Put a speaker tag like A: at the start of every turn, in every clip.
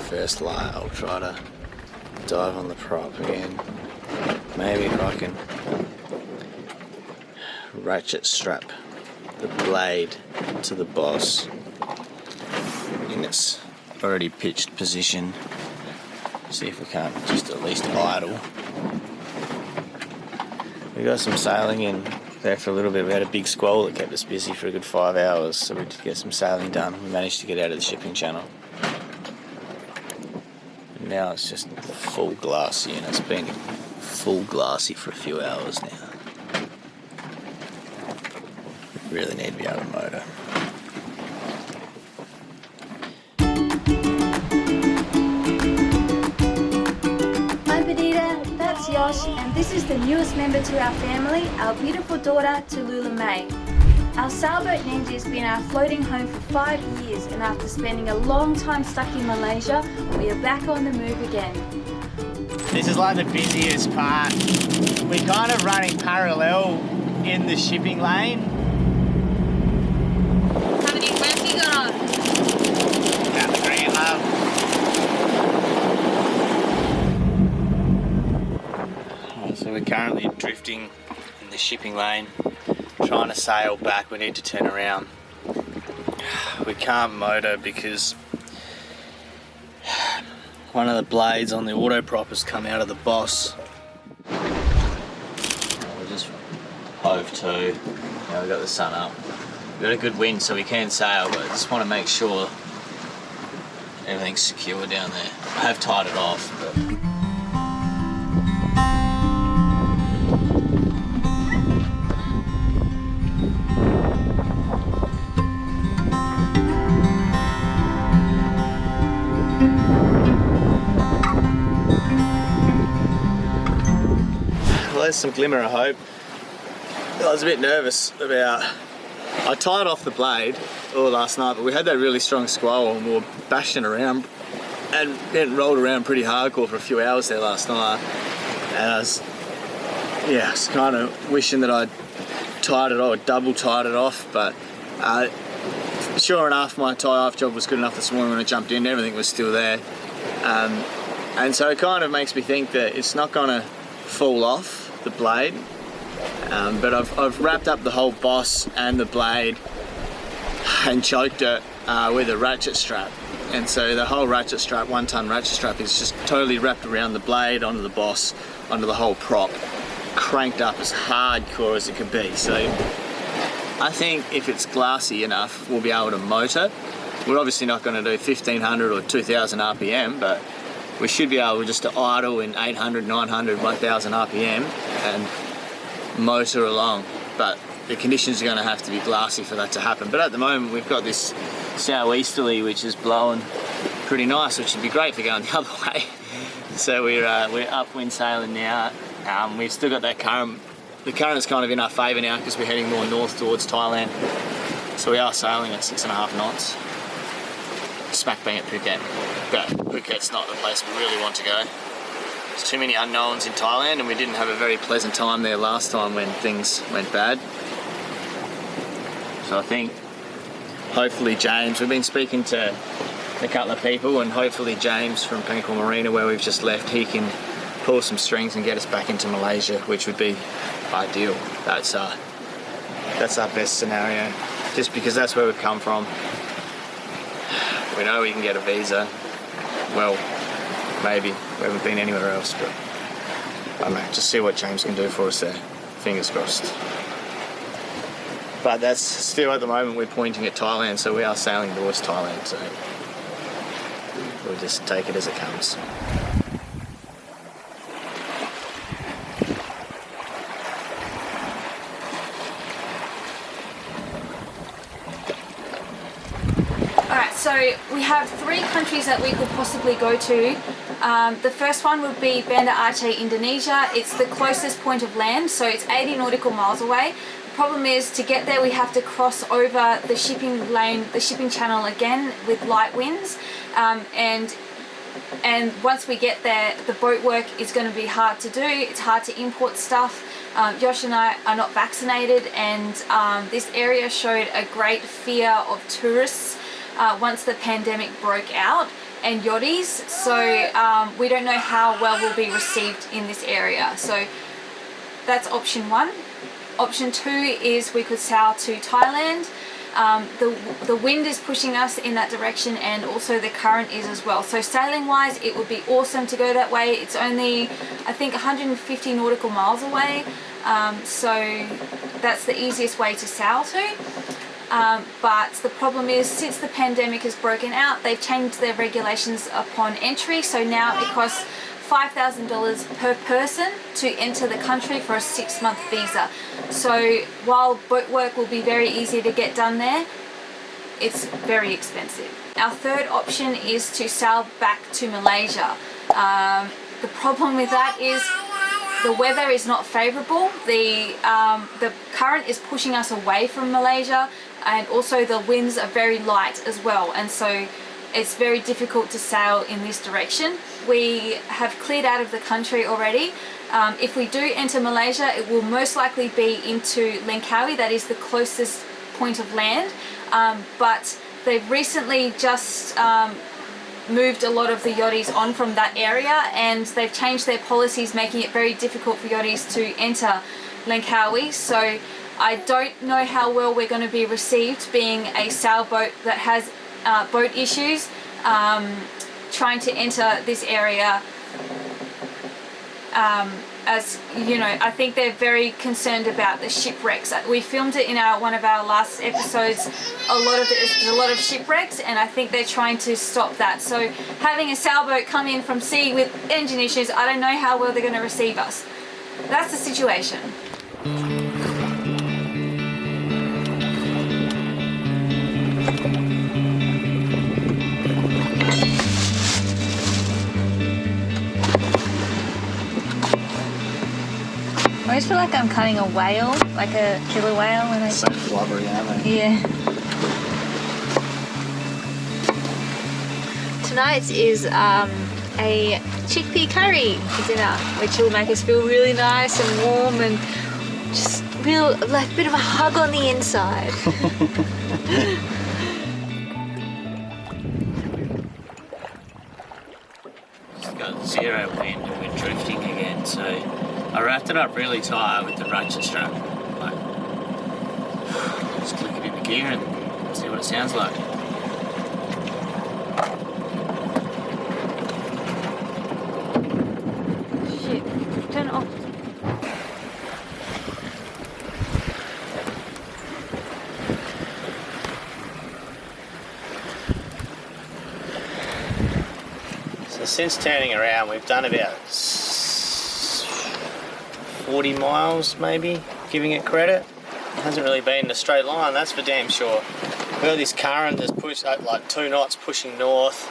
A: first light, I'll try to dive on the prop again. Maybe if I can ratchet strap the blade to the boss in its already pitched position. See if we can't just at least idle. We got some sailing in there for a little bit. We had a big squall that kept us busy for a good 5 hours, so we did get some sailing done. We managed to get out of the shipping channel. And now it's just full glassy, and it's been full glassy for a few hours now. We really need to be able to motor.
B: And this is the newest member to our family, our beautiful daughter Tallulah May. Our sailboat Nandji has been our floating home for 5 years, and after spending a long time stuck in Malaysia, we are back on the move again.
A: This is like the busiest part. We're kind of running parallel in the shipping lane.
B: How many reps you got on?
A: About the green, love. So we're currently drifting in the shipping lane, trying to sail back. We need to turn around. We can't motor because one of the blades on the auto prop has come out of the boss. We're just hove to. Now we've got the sun up. We've got a good wind so we can sail, but I just want to make sure everything's secure down there. I have tied it off, but there's some glimmer of hope. I was a bit nervous about... I tied off the blade all last night, but we had that really strong squall and we were bashing around and getting rolled around pretty hardcore for a few hours there last night. And I was kind of wishing that I'd tied it off, double tied it off, but sure enough, my tie-off job was good enough this morning when I jumped in. Everything was still there. And so it kind of makes me think that it's not going to fall off the blade, but I've wrapped up the whole boss and the blade and choked it with a ratchet strap, and so the whole ratchet strap, 1 ton ratchet strap, is just totally wrapped around the blade, onto the boss, onto the whole prop, cranked up as hardcore as it could be. So I think if it's glassy enough, we'll be able to motor. We're obviously not going to do 1500 or 2000 RPM, but we should be able just to idle in 800, 900, 1000 RPM and motor along. But the conditions are going to have to be glassy for that to happen. But at the moment we've got this southeasterly which is blowing pretty nice, which would be great for going the other way. So we're upwind sailing now. We've still got that current. The current's kind of in our favour now because we're heading more north towards Thailand. So we are sailing at 6.5 knots. Smack bang at Phuket. But Phuket's not the place we really want to go. There's too many unknowns in Thailand, and we didn't have a very pleasant time there last time when things went bad. So I think hopefully James, we've been speaking to a couple of people, and hopefully James from Penguin Marina, where we've just left, he can pull some strings and get us back into Malaysia, which would be ideal. That's our best scenario, just because that's where we've come from. We know we can get a visa. Well, maybe. We haven't been anywhere else, but I don't know, just see what James can do for us there. Fingers crossed. But that's still, at the moment, we're pointing at Thailand, so we are sailing towards Thailand, so we'll just take it as it comes.
B: So we have 3 countries that we could possibly go to. The first one would be Banda Aceh, Indonesia. It's the closest point of land, so it's 80 nautical miles away. The problem is, to get there we have to cross over the shipping lane, the shipping channel again with light winds, and once we get there, the boat work is going to be hard to do. It's hard to import stuff. Josh and I are not vaccinated, and this area showed a great fear of tourists once the pandemic broke out, and yachties, so we don't know how well we'll be received in this area. So that's option 1. Option 2 is we could sail to Thailand. The wind is pushing us in that direction, and also the current is as well. So sailing wise, it would be awesome to go that way. It's only, I think, 150 nautical miles away. So that's the easiest way to sail to. But the problem is, since the pandemic has broken out, they've changed their regulations upon entry. So now it costs $5,000 per person to enter the country for a 6-month visa. So while boat work will be very easy to get done there, it's very expensive. Our third option is to sail back to Malaysia. The problem with that is the weather is not favourable. The current is pushing us away from Malaysia, and also the winds are very light as well, and so it's very difficult to sail in this direction. We have cleared out of the country already. If we do enter Malaysia, it will most likely be into Langkawi, that is the closest point of land, but they've recently just moved a lot of the yachties on from that area, and they've changed their policies, making it very difficult for yachties to enter Langkawi. So I don't know how well we're going to be received, being a sailboat that has boat issues, trying to enter this area. As you know, I think they're very concerned about the shipwrecks. We filmed it in one of our last episodes. There's a lot of shipwrecks, and I think they're trying to stop that. So having a sailboat come in from sea with engine issues, I don't know how well they're going to receive us. That's the situation. I just feel like I'm cutting a whale, like a killer whale when I...
A: So blubbery, aren't they?
B: Yeah. Tonight is a chickpea curry for dinner, which will make us feel really nice and warm and just like a bit of a hug on the inside.
A: Just got zero wind and we're drifting again, so I wrapped it up really tight with the ratchet strap. Like, just click it into gear and see what it sounds like.
B: Shit, turn it off.
A: So since turning around, we've done about 40 miles maybe, giving it credit. It hasn't really been a straight line, that's for damn sure. We've got this current that's pushed like 2 knots pushing north,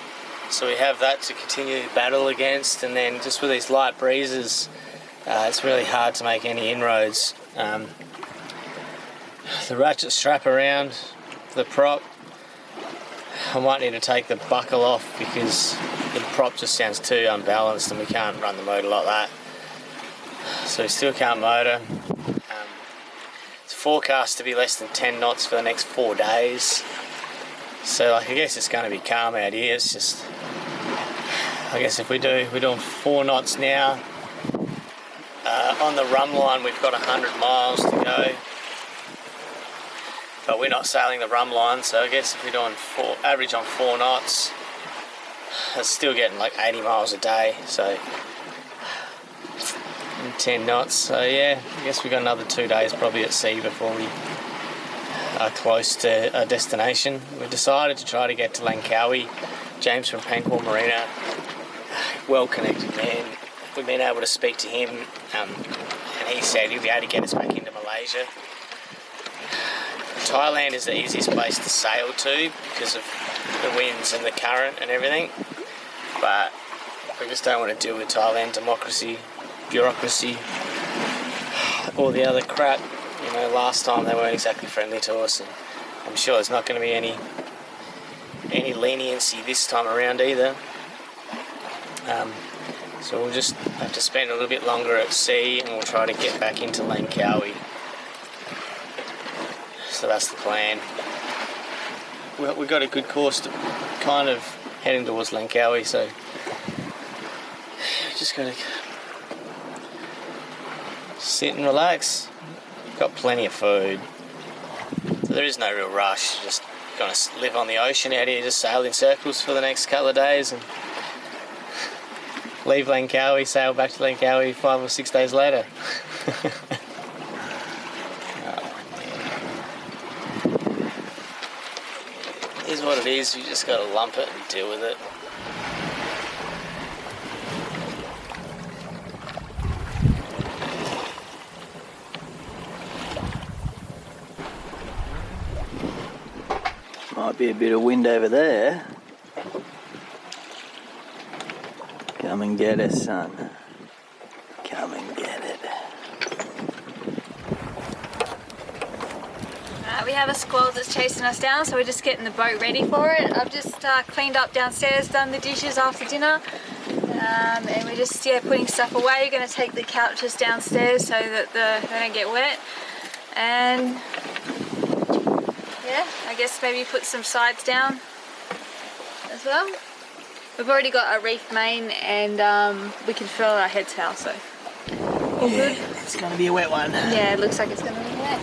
A: so we have that to continue to battle against, and then just with these light breezes, it's really hard to make any inroads. The ratchet strap around the prop, I might need to take the buckle off because the prop just sounds too unbalanced and we can't run the motor like that. So we still can't motor. It's forecast to be less than 10 knots for the next 4 days. So like, I guess it's going to be calm out here. It's just, I guess if we're doing 4 knots now. On the rum line we've got 100 miles to go. But we're not sailing the rum line, so I guess if we're doing average on 4 knots, it's still getting like 80 miles a day. So 10 knots, so yeah, I guess we've got another 2 days probably at sea before we are close to our destination. We decided to try to get to Langkawi. James from Pankwell Marina, well connected man, we've been able to speak to him, and he said he'll be able to get us back into Malaysia. Thailand is the easiest place to sail to because of the winds and the current and everything, but we just don't want to deal with Thailand democracy, bureaucracy, all the other crap. You know, last time they weren't exactly friendly to us, and I'm sure there's not going to be any leniency this time around either. So we'll just have to spend a little bit longer at sea, and we'll try to get back into Langkawi. So that's the plan. We've got a good course to kind of heading towards Langkawi, so just gotta sit and relax. Got plenty of food, so there is no real rush. Just gonna live on the ocean out here, just sail in circles for the next couple of days and leave Langkawi, sail back to Langkawi 5 or 6 days later. It is what it is, you just gotta lump it and deal with it.
C: Might be a bit of wind over there. Come and get it, son. Come and get it.
B: We have a squall that's chasing us down, so we're just getting the boat ready for it. I've just cleaned up downstairs, done the dishes after dinner, and we're just putting stuff away. We're going to take the couches downstairs so that they don't get wet, and yeah, I guess maybe put some sides down as well. We've already got a reef main, and we can fill our head towel, so all good.
C: It's going to be a wet one.
B: Yeah, it looks like it's going to be wet.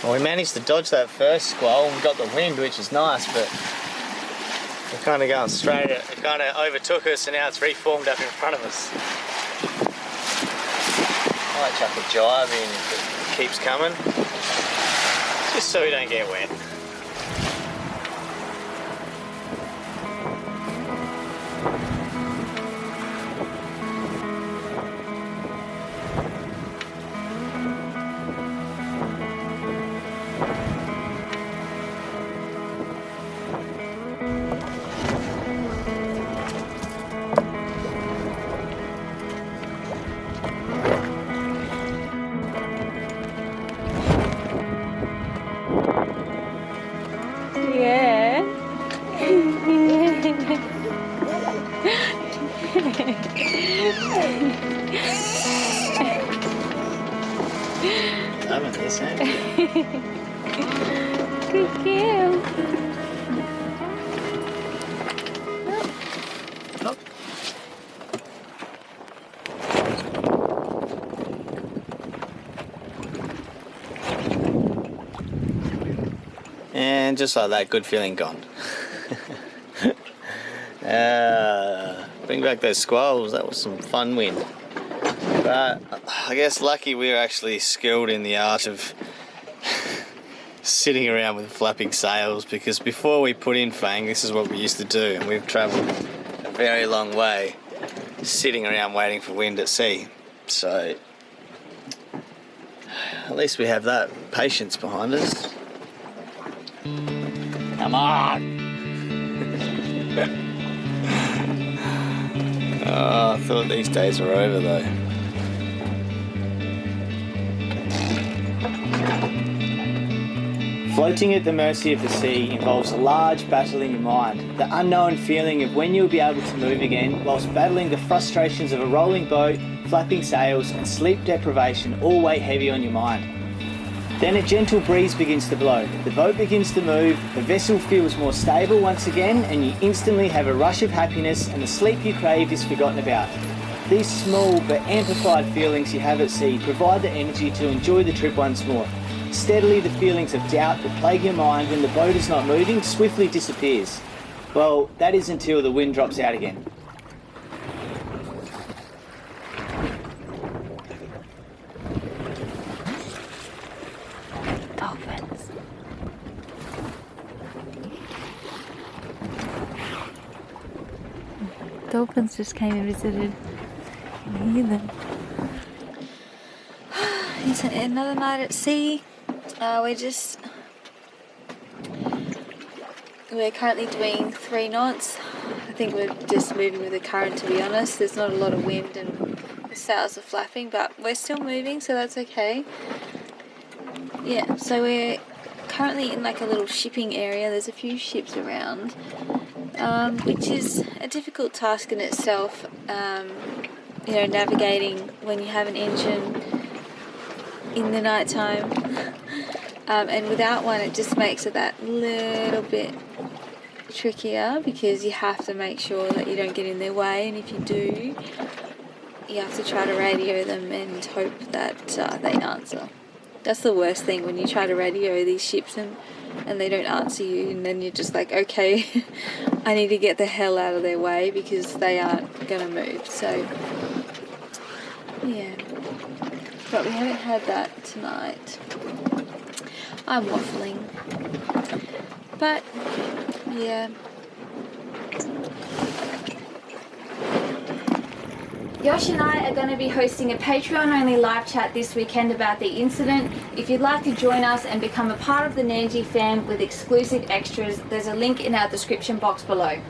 A: Well, we managed to dodge that first squall and we got the wind, which is nice, but we're kind of going straight. It kind of overtook us and now it's reformed up in front of us. I might chuck a jibe in if it keeps coming, just so we don't get wet.
B: Yeah.
C: Loving this, eh?
B: Good girl.
A: And just like that, good feeling gone. Bring back those squalls, that was some fun wind. But I guess lucky we were actually skilled in the art of sitting around with flapping sails, because before we put in Fang, this is what we used to do, and we've travelled a very long way sitting around waiting for wind at sea. So at least we have that patience behind us. Come on! Oh, I thought these days were over though.
C: Floating at the mercy of the sea involves a large battle in your mind, the unknown feeling of when you'll be able to move again, whilst battling the frustrations of a rolling boat, flapping sails and sleep deprivation all weigh heavy on your mind. Then a gentle breeze begins to blow, the boat begins to move, the vessel feels more stable once again, and you instantly have a rush of happiness and the sleep you craved is forgotten about. These small but amplified feelings you have at sea provide the energy to enjoy the trip once more. Steadily the feelings of doubt that plague your mind when the boat is not moving swiftly disappears. Well, that is until the wind drops out again.
B: Dolphins. Dolphins just came and visited. You can hear them. It's another night at sea. We're currently doing 3 knots. I think we're just moving with the current, to be honest. There's not a lot of wind and the sails are flapping, but we're still moving, so that's okay. Yeah, so we're currently in like a little shipping area. There's a few ships around. which is a difficult task in itself. You know, navigating when you have an engine in the night time, and without one it just makes it that little bit trickier, because you have to make sure that you don't get in their way, and if you do, you have to try to radio them and hope that they answer. That's the worst thing, when you try to radio these ships and they don't answer you, and then you're just like, okay, I need to get the hell out of their way because they aren't gonna move. So yeah, but we haven't had that tonight. I'm waffling, but yeah. Yosh and I are going to be hosting a Patreon-only live chat this weekend about the incident. If you'd like to join us and become a part of the Nandji fam with exclusive extras, there's a link in our description box below.